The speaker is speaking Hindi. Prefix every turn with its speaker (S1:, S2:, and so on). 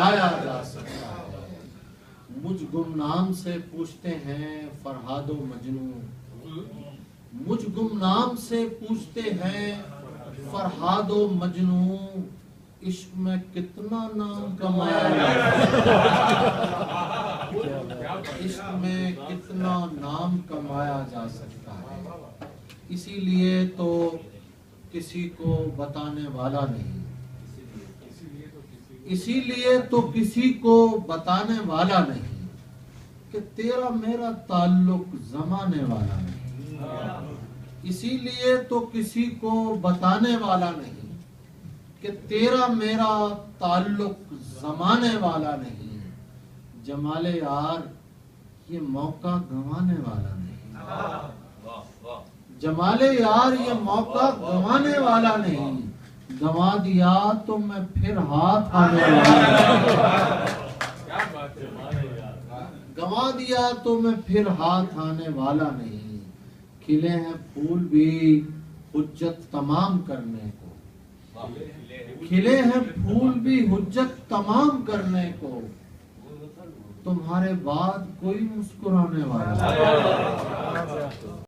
S1: लगाया जा सकता है। मुझ गुमनाम से पूछते हैं फरहादो मजनू, मुझ गुमनाम से पूछते हैं फरहादो मजनू, इश्क में कितना नाम कमाया, इश्क में कितना नाम कमाया जा सकता है। इसीलिए तो किसी को बताने वाला नहीं, इसीलिए तो किसी को बताने वाला नहीं कि तेरा मेरा ताल्लुक जमाने वाला नहीं। इसीलिए तो किसी को बताने वाला नहीं कि तेरा मेरा ताल्लुक जमाने वाला नहीं। जमाले यार ये मौका गंवाने वाला नहीं, जमाले यार ये मौका गंवाने वाला नहीं। गंवा दिया तो मैं फिर हाथ आने वाला, गंवा दिया तो मैं फिर हाथ आने वाला नहीं। खिले हैं फूल भी हुज्जत तमाम करने को, खिले हैं फूल भी हुज्जत तमाम करने को, तुम्हारे बाद कोई मुस्कुराने वाला